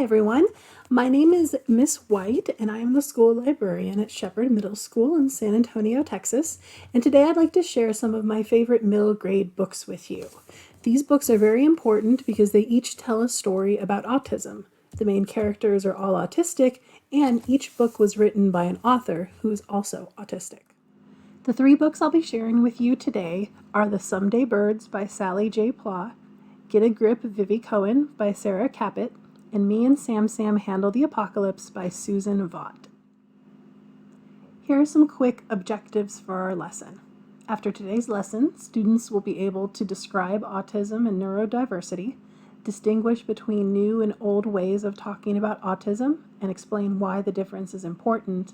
Hi everyone, my name is Miss White and I am the school librarian at Shepherd Middle School in San Antonio, Texas, and today I'd like to share some of my favorite middle grade books with you. These books are very important because they each tell a story about autism. The main characters are all autistic, and each book was written by an author who is also autistic. The three books I'll be sharing with you today are The Someday Birds by Sally J. Pla, Get a Grip, Vivi Cohen by Sarah Caput, and Me and Sam Sam Handle the Apocalypse by Susan Vaught. Here are some quick objectives for our lesson. After today's lesson, students will be able to describe autism and neurodiversity, distinguish between new and old ways of talking about autism, and explain why the difference is important,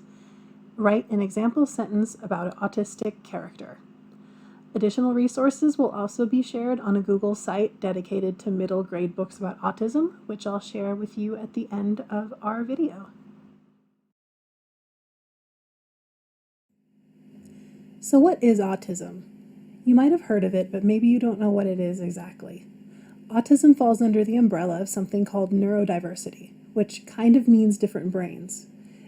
write an example sentence about an autistic character. Additional resources will also be shared on a Google site dedicated to middle grade books about autism, which I'll share with you at the end of our video. So what is autism? You might have heard of it, but maybe you don't know what it is exactly. Autism falls under the umbrella of something called neurodiversity, which kind of means different brains.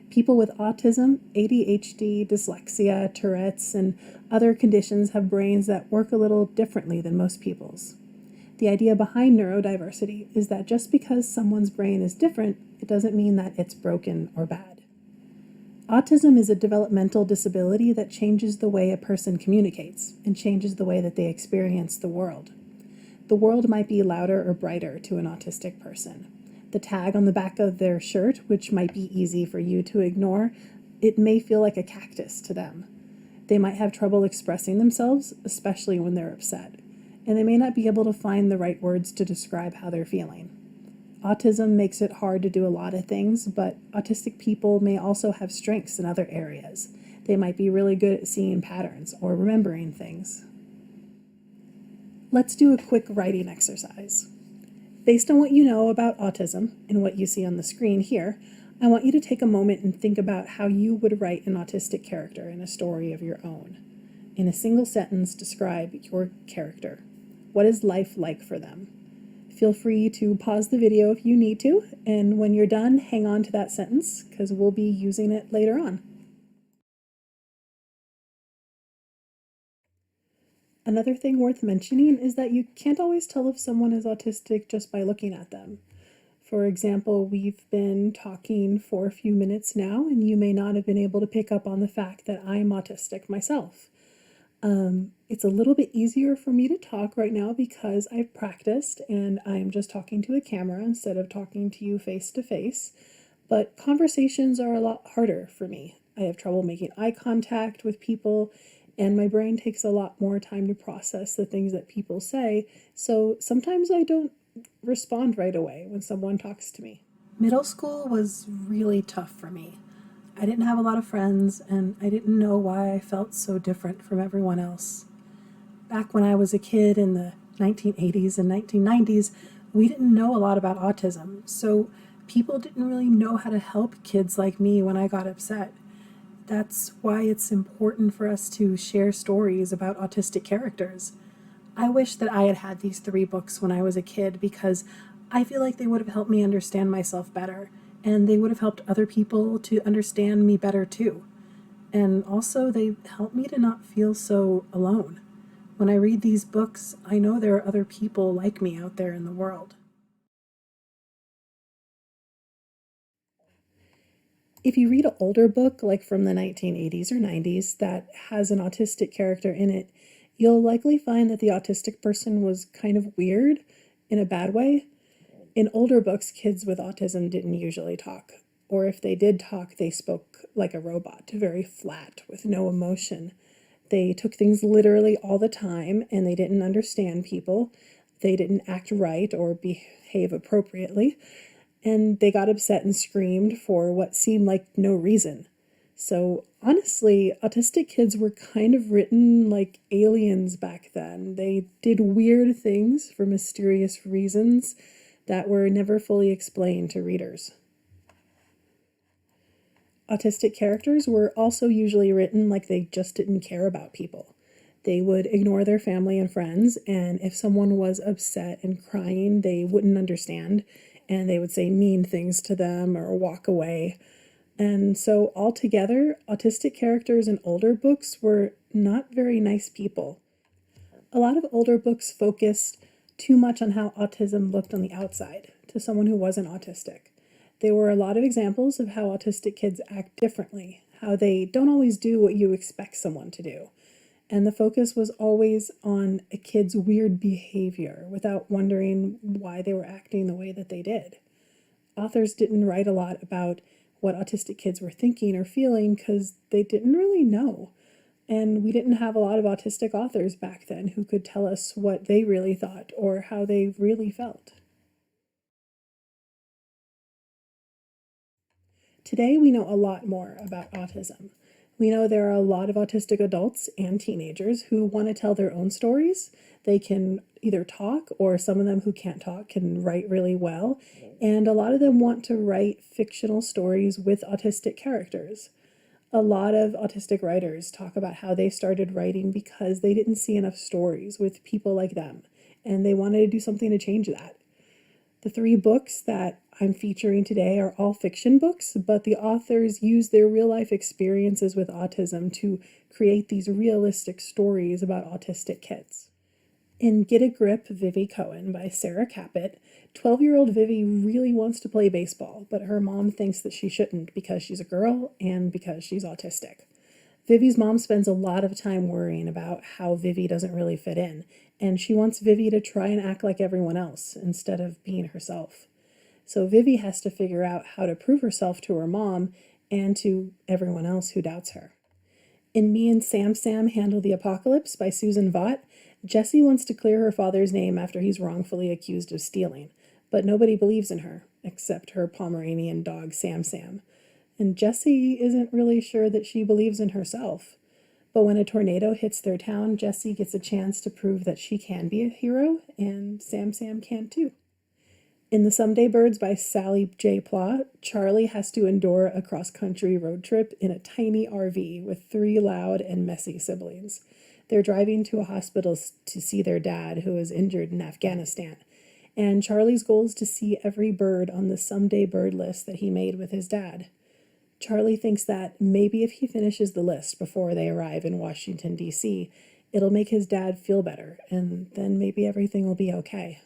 People with autism, ADHD, dyslexia, Tourette's, and other conditions have brains that work a little differently than most people's. The idea behind neurodiversity is that just because someone's brain is different, it doesn't mean that it's broken or bad. Autism is a developmental disability that changes the way a person communicates and changes the way that they experience the world. The world might be louder or brighter to an autistic person. The tag on the back of their shirt, which might be easy for you to ignore, it may feel like a cactus to them. They might have trouble expressing themselves, especially when they're upset, and they may not be able to find the right words to describe how they're feeling. Autism makes it hard to do a lot of things, but autistic people may also have strengths in other areas. They might be really good at seeing patterns or remembering things. Let's do a quick writing exercise. Based on what you know about autism and what you see on the screen here, I want you to take a moment and think about how you would write an autistic character in a story of your own. In a single sentence, describe your character. What is life like for them? Feel free to pause the video if you need to, and when you're done, hang on to that sentence because we'll be using it later on. Another thing worth mentioning is that you can't always tell if someone is autistic just by looking at them. For example, we've been talking for a few minutes now, and you may not have been able to pick up on the fact that I'm autistic myself. It's a little bit easier for me to talk right now because I've practiced and I'm just talking to a camera instead of talking to you face to face. But conversations are a lot harder for me. I have trouble making eye contact with people, and my brain takes a lot more time to process the things that people say, so sometimes I don't respond right away when someone talks to me. Middle school was really tough for me. I didn't have a lot of friends, and I didn't know why I felt so different from everyone else. Back when I was a kid in the 1980s and 1990s, we didn't know a lot about autism, so people didn't really know how to help kids like me when I got upset. That's why it's important for us to share stories about autistic characters. I wish that I had had these three books when I was a kid because I feel like they would have helped me understand myself better, and they would have helped other people to understand me better too. And also, they help me to not feel so alone. When I read these books, I know there are other people like me out there in the world. If you read an older book, like from the 1980s or 90s, that has an autistic character in it, you'll likely find that the autistic person was kind of weird in a bad way. In older books, kids with autism didn't usually talk, or if they did talk, they spoke like a robot, very flat, with no emotion. They took things literally all the time, and they didn't understand people. They didn't act right or behave appropriately, and they got upset and screamed for what seemed like no reason. So honestly, autistic kids were kind of written like aliens back then. They did weird things for mysterious reasons that were never fully explained to readers. Autistic characters were also usually written like they just didn't care about people. They would ignore their family and friends, and if someone was upset and crying, they wouldn't understand, and they would say mean things to them or walk away. And so altogether, autistic characters in older books were not very nice people. A lot of older books focused too much on how autism looked on the outside to someone who wasn't autistic. There were a lot of examples of how autistic kids act differently, how they don't always do what you expect someone to do. And the focus was always on a kid's weird behavior without wondering why they were acting the way that they did. Authors didn't write a lot about what autistic kids were thinking or feeling because they didn't really know. And we didn't have a lot of autistic authors back then who could tell us what they really thought or how they really felt. Today, we know a lot more about autism. We know there are a lot of autistic adults and teenagers who want to tell their own stories. They can either talk, or some of them who can't talk can write really well. And a lot of them want to write fictional stories with autistic characters. A lot of autistic writers talk about how they started writing because they didn't see enough stories with people like them, and they wanted to do something to change that. The 3 books that I'm featuring today are all fiction books, but the authors use their real-life experiences with autism to create these realistic stories about autistic kids. In Get a Grip, Vivi Cohen by Sarah Caput, 12-year-old Vivi really wants to play baseball, but her mom thinks that she shouldn't because she's a girl and because she's autistic. Vivi's mom spends a lot of time worrying about how Vivi doesn't really fit in, and she wants Vivi to try and act like everyone else instead of being herself. So Vivi has to figure out how to prove herself to her mom and to everyone else who doubts her. In Me and Sam Sam Handle the Apocalypse by Susan Vaught, Jessie wants to clear her father's name after he's wrongfully accused of stealing, but nobody believes in her, except her Pomeranian dog Sam Sam. And Jessie isn't really sure that she believes in herself. But when a tornado hits their town, Jessie gets a chance to prove that she can be a hero, and Sam Sam can too. In The Someday Birds by Sally J. Plott, Charlie has to endure a cross-country road trip in a tiny RV with 3 loud and messy siblings. They're driving to a hospital to see their dad, who is injured in Afghanistan. And Charlie's goal is to see every bird on the Someday Bird list that he made with his dad. Charlie thinks that maybe if he finishes the list before they arrive in Washington, D.C., it'll make his dad feel better, and then maybe everything will be okay.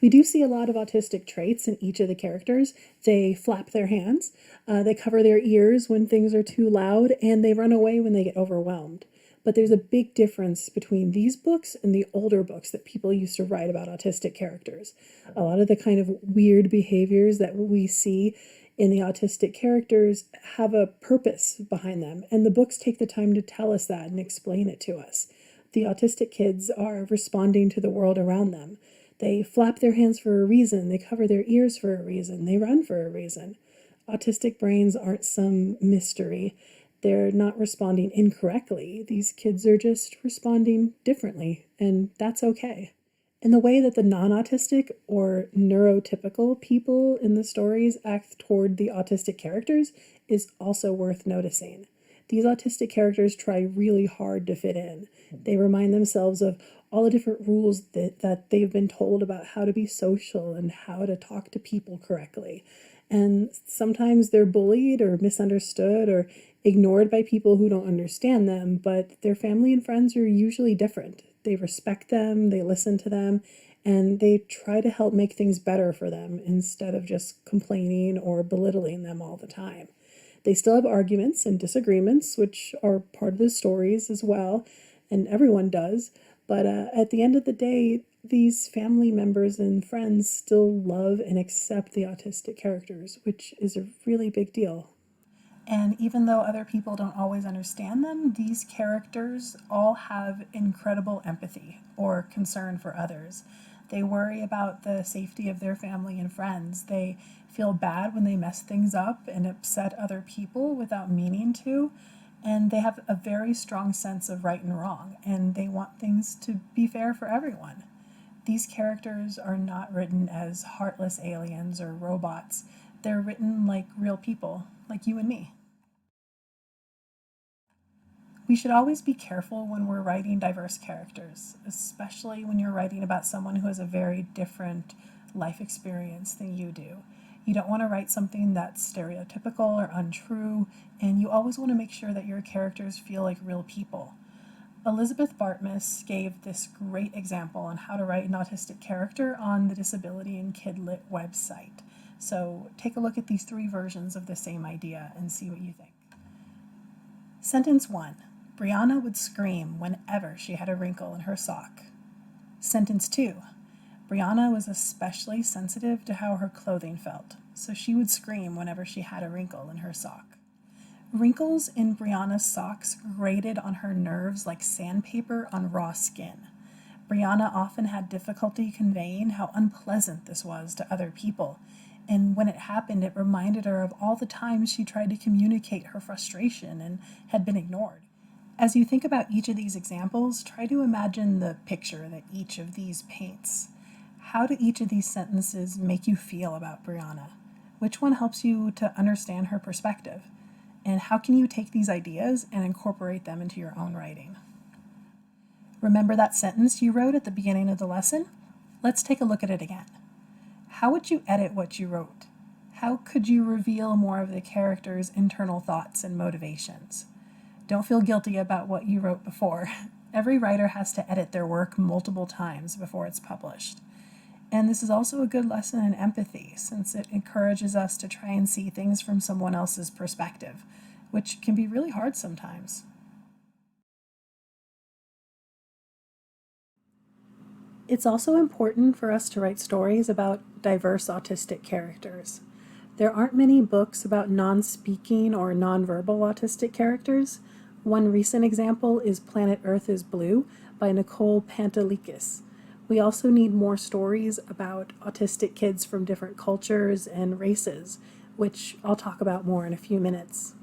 We do see a lot of autistic traits in each of the characters. They flap their hands, they cover their ears when things are too loud, and they run away when they get overwhelmed. But there's a big difference between these books and the older books that people used to write about autistic characters. A lot of the kind of weird behaviors that we see in the autistic characters have a purpose behind them, and the books take the time to tell us that and explain it to us. The autistic kids are responding to the world around them. They flap their hands for a reason, they cover their ears for a reason, they run for a reason. Autistic brains aren't some mystery. They're not responding incorrectly. These kids are just responding differently, and that's okay. And the way that the non-autistic or neurotypical people in the stories act toward the autistic characters is also worth noticing. These autistic characters try really hard to fit in. They remind themselves of all the different rules that they've been told about how to be social and how to talk to people correctly. And sometimes they're bullied or misunderstood or ignored by people who don't understand them, but their family and friends are usually different. They respect them, they listen to them, and they try to help make things better for them instead of just complaining or belittling them all the time. They still have arguments and disagreements, which are part of the stories as well, and everyone does. But at the end of the day, these family members and friends still love and accept the autistic characters, which is a really big deal. And even though other people don't always understand them, these characters all have incredible empathy or concern for others. They worry about the safety of their family and friends. They feel bad when they mess things up and upset other people without meaning to. And they have a very strong sense of right and wrong, and they want things to be fair for everyone. These characters are not written as heartless aliens or robots. They're written like real people, like you and me. We should always be careful when we're writing diverse characters, especially when you're writing about someone who has a very different life experience than you do. You don't want to write something that's stereotypical or untrue, and you always want to make sure that your characters feel like real people. Elizabeth Bartmus gave this great example on how to write an autistic character on the Disability and Kidlit website. So take a look at these 3 versions of the same idea and see what you think. Sentence 1. Brianna would scream whenever she had a wrinkle in her sock. Sentence 2. Brianna was especially sensitive to how her clothing felt, so she would scream whenever she had a wrinkle in her sock. Wrinkles in Brianna's socks grated on her nerves like sandpaper on raw skin. Brianna often had difficulty conveying how unpleasant this was to other people, and when it happened, it reminded her of all the times she tried to communicate her frustration and had been ignored. As you think about each of these examples, try to imagine the picture that each of these paints. How do each of these sentences make you feel about Brianna? Which one helps you to understand her perspective? And how can you take these ideas and incorporate them into your own writing? Remember that sentence you wrote at the beginning of the lesson? Let's take a look at it again. How would you edit what you wrote? How could you reveal more of the character's internal thoughts and motivations? Don't feel guilty about what you wrote before. Every writer has to edit their work multiple times before it's published. And this is also a good lesson in empathy, since it encourages us to try and see things from someone else's perspective, which can be really hard sometimes. It's also important for us to write stories about diverse autistic characters. There aren't many books about non-speaking or non-verbal autistic characters. One recent example is Planet Earth is Blue by Nicole Pantelikis. We also need more stories about autistic kids from different cultures and races, which I'll talk about more in a few minutes.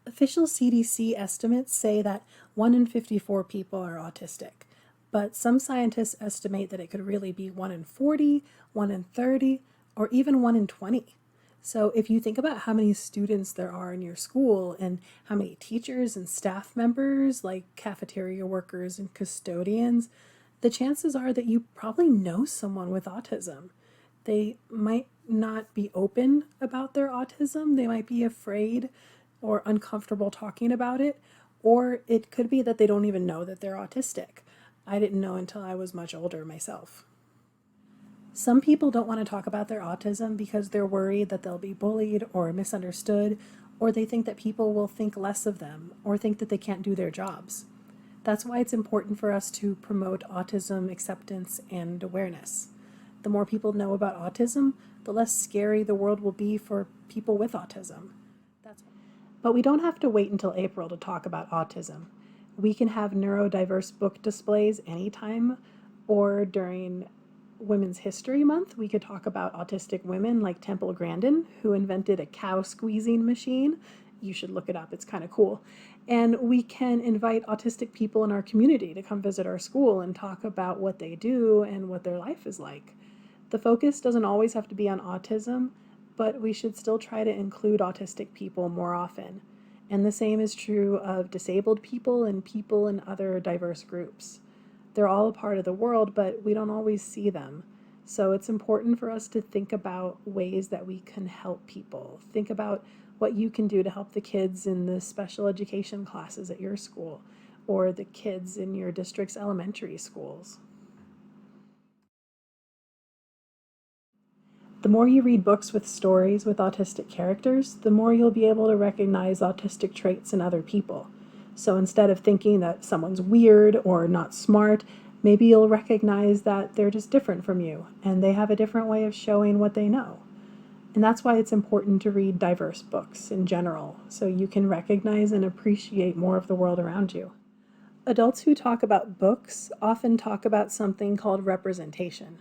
Official CDC estimates say that 1 in 54 people are autistic, but some scientists estimate that it could really be 1 in 40, 1 in 30, or even 1 in 20. So if you think about how many students there are in your school and how many teachers and staff members, like cafeteria workers and custodians, the chances are that you probably know someone with autism. They might not be open about their autism. They might be afraid or uncomfortable talking about it, or it could be that they don't even know that they're autistic. I didn't know until I was much older myself. Some people don't want to talk about their autism because they're worried that they'll be bullied or misunderstood, or they think that people will think less of them or think that they can't do their jobs. That's why it's important for us to promote autism acceptance and awareness. The more people know about autism, the less scary the world will be for people with autism. But we don't have to wait until April to talk about autism. We can have neurodiverse book displays anytime, or during Women's History Month, we could talk about autistic women like Temple Grandin, who invented a cow squeezing machine. You should look it up, it's kind of cool. And we can invite autistic people in our community to come visit our school and talk about what they do and what their life is like. The focus doesn't always have to be on autism, but we should still try to include autistic people more often. And the same is true of disabled people and people in other diverse groups. They're all a part of the world, but we don't always see them. So it's important for us to think about ways that we can help people. Think about what you can do to help the kids in the special education classes at your school, or the kids in your district's elementary schools. The more you read books with stories with autistic characters, the more you'll be able to recognize autistic traits in other people. So instead of thinking that someone's weird or not smart, maybe you'll recognize that they're just different from you and they have a different way of showing what they know. And that's why it's important to read diverse books in general, so you can recognize and appreciate more of the world around you. Adults who talk about books often talk about something called representation.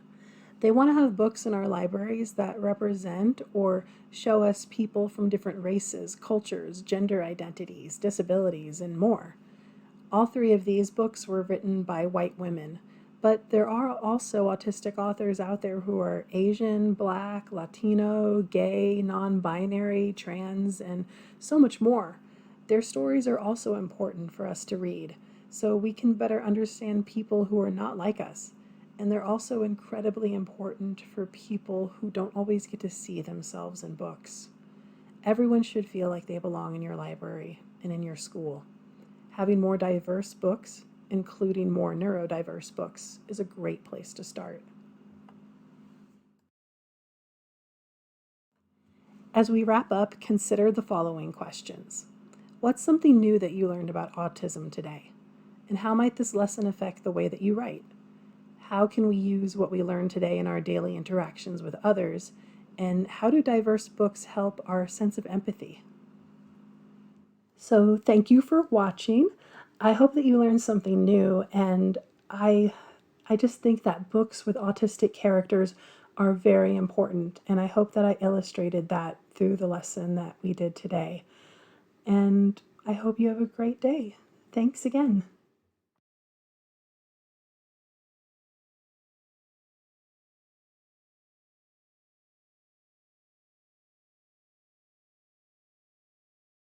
They want to have books in our libraries that represent or show us people from different races, cultures, gender identities, disabilities, and more. All 3 of these books were written by white women, but there are also autistic authors out there who are Asian, Black, Latino, gay, non-binary, trans, and so much more. Their stories are also important for us to read. so we can better understand people who are not like us. And they're also incredibly important for people who don't always get to see themselves in books. Everyone should feel like they belong in your library and in your school. Having more diverse books, including more neurodiverse books, is a great place to start. As we wrap up, consider the following questions. What's something new that you learned about autism today? And how might this lesson affect the way that you write? How can we use what we learned today in our daily interactions with others? And how do diverse books help our sense of empathy? So thank you for watching. I hope that you learned something new, and I just think that books with autistic characters are very important, and I hope that I illustrated that through the lesson that we did today. And I hope you have a great day. Thanks again.